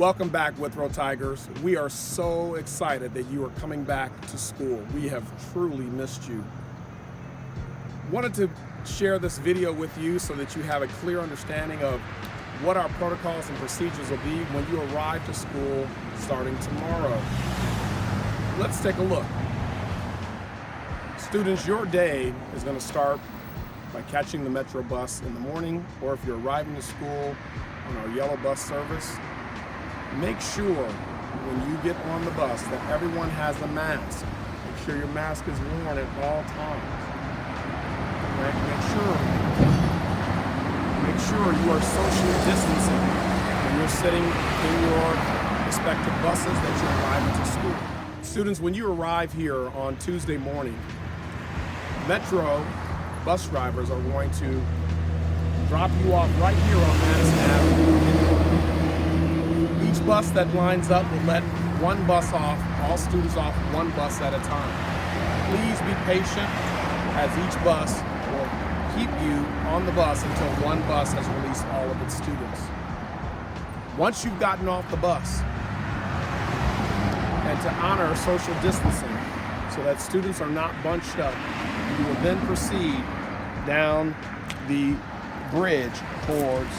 Welcome back, Withrow Tigers. We are so excited that you are coming back to school. We have truly missed you. Wanted to share this video with you so that you have a clear understanding of what our protocols and procedures will be when you arrive to school starting tomorrow. Let's take a look. Students, your day is going to start by catching the Metro bus in the morning, or if you're arriving to school on our yellow bus service, make sure when you get on the bus that everyone has a mask. Make sure your mask is worn at all times. Right? Make sure you are socially distancing when you're sitting in your respective buses that you're arriving to school. Students, when you arrive here on Tuesday morning, Metro bus drivers are going to drop you off right here on Madison Avenue. Each bus that lines up will let one bus off, all students off one bus at a time. Please be patient as each bus will keep you on the bus until one bus has released all of its students. Once you've gotten off the bus, and to honor social distancing so that students are not bunched up, you will then proceed down the bridge towards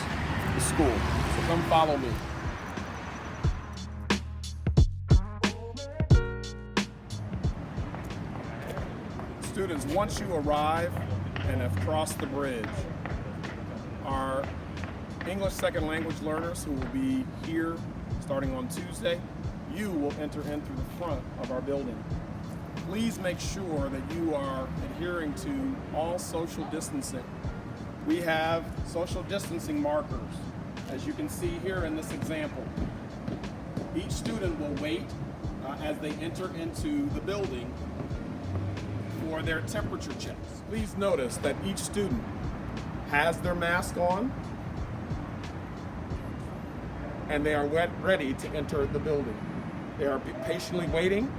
the school. So come follow me. Students, once you arrive and have crossed the bridge, our English second language learners who will be here starting on Tuesday, you will enter in through the front of our building. Please make sure that you are adhering to all social distancing. We have social distancing markers, as you can see here in this example. Each student will wait as they enter into the building for their temperature checks. Please notice that each student has their mask on and they are ready to enter the building. They are patiently waiting,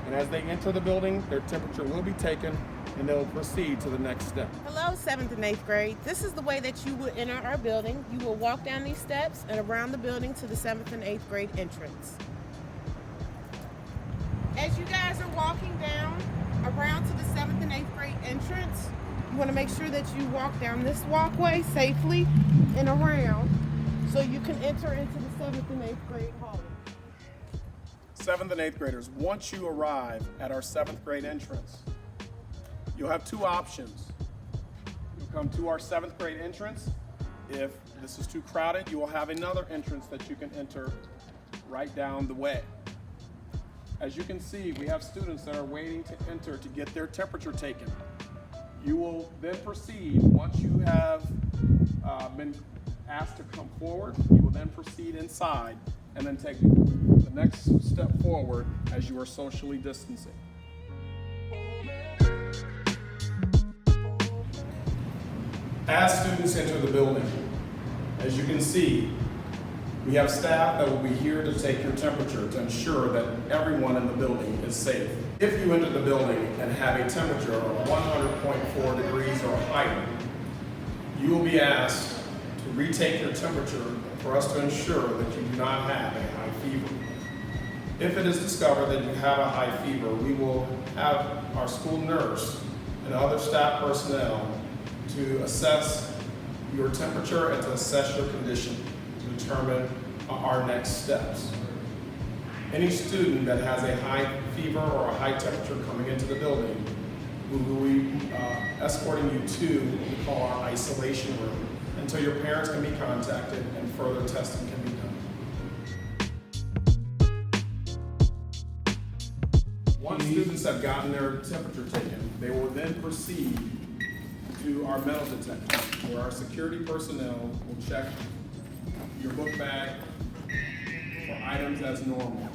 and as they enter the building, their temperature will be taken and they'll proceed to the next step. Hello, 7th and 8th grade. This is the way that you will enter our building. You will walk down these steps and around the building to the 7th and 8th grade entrance. As you guys are walking down around to the 7th and 8th grade entrance, you want to make sure that you walk down this walkway safely and around so you can enter into the 7th and 8th grade hall. 7th and 8th graders, once you arrive at our 7th grade entrance, you'll have two options. You'll come to our 7th grade entrance. If this is too crowded, you will have another entrance that you can enter right down the way. As you can see, we have students that are waiting to enter to get their temperature taken. You will then proceed, once you have been asked to come forward, you will then proceed inside and then take the next step forward as you are socially distancing. As students enter the building, as you can see, we have staff that will be here to take your temperature to ensure that everyone in the building is safe. If you enter the building and have a temperature of 100.4 degrees or higher, you will be asked to retake your temperature for us to ensure that you do not have a high fever. If it is discovered that you have a high fever, we will have our school nurse and other staff personnel to assess your temperature and to assess your condition to determine our next steps. Any student that has a high fever or a high temperature coming into the building, we will be escorting you to what we call our isolation room until your parents can be contacted and further testing can be done. Once students have gotten their temperature taken, they will then proceed to our metal detector, where our security personnel will check your book bag for items as normal.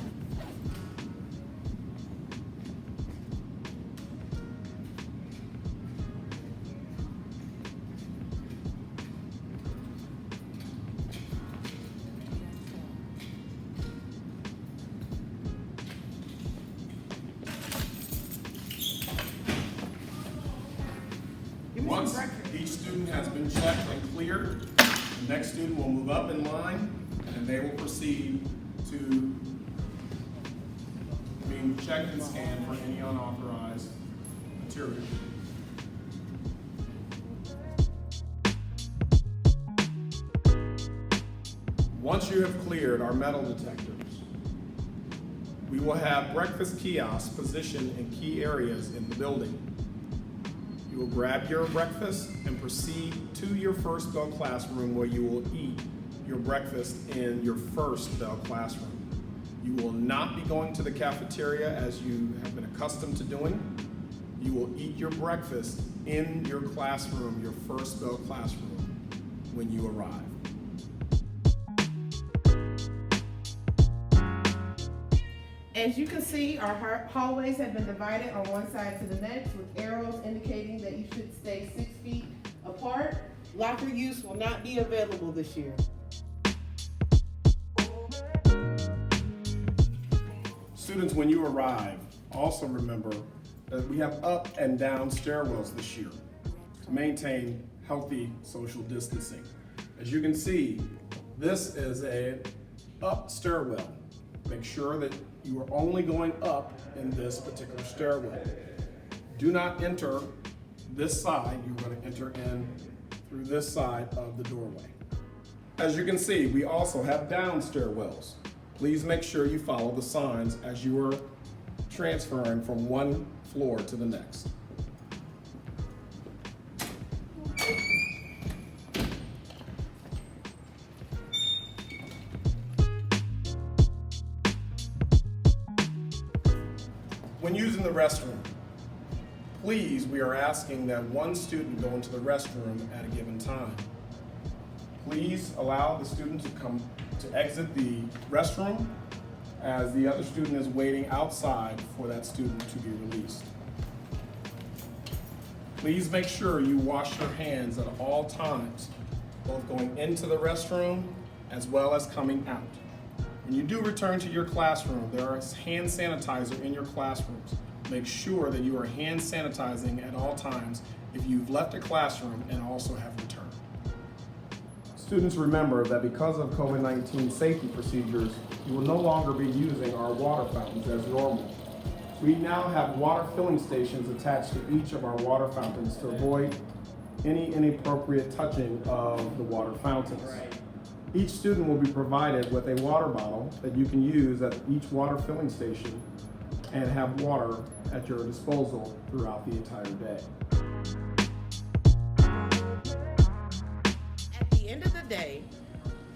Once each student has been checked and cleared, the next student will move up in line and and they will proceed to being checked and scanned for any unauthorized material. Once you have cleared our metal detectors, we will have breakfast kiosks positioned in key areas in the building. You will grab your breakfast and proceed to your first bell classroom where you will eat your breakfast in your first bell classroom. You will not be going to the cafeteria as you have been accustomed to doing. You will eat your breakfast in your classroom, your first bell classroom, when you arrive. As you can see, our hallways have been divided on one side to the next with arrows indicating that you should stay 6 feet apart. Locker use will not be available this year. Students, when you arrive, also remember that we have up and down stairwells this year to maintain healthy social distancing. As you can see, this is an up stairwell. Make sure that you are only going up in this particular stairwell. Do not enter this side. You're going to enter in through this side of the doorway. As you can see, we also have down stairwells. Please make sure you follow the signs as you are transferring from one floor to the next. When using the restroom, please, we are asking that one student go into the restroom at a given time. Please allow the student to exit the restroom as the other student is waiting outside for that student to be released. Please make sure you wash your hands at all times, both going into the restroom as well as coming out. When you do return to your classroom, there is hand sanitizer in your classrooms. Make sure that you are hand sanitizing at all times if you've left a classroom and also have returned. Students, remember that because of COVID-19 safety procedures, you will no longer be using our water fountains as normal. We now have water filling stations attached to each of our water fountains to avoid any inappropriate touching of the water fountains. Each student will be provided with a water bottle that you can use at each water filling station and have water at your disposal throughout the entire day. At the end of the day,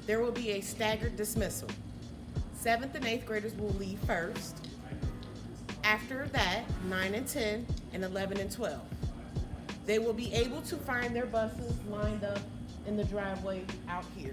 there will be a staggered dismissal. 7th and 8th graders will leave first. After that, 9 and 10 and 11 and 12. They will be able to find their buses lined up in the driveway out here.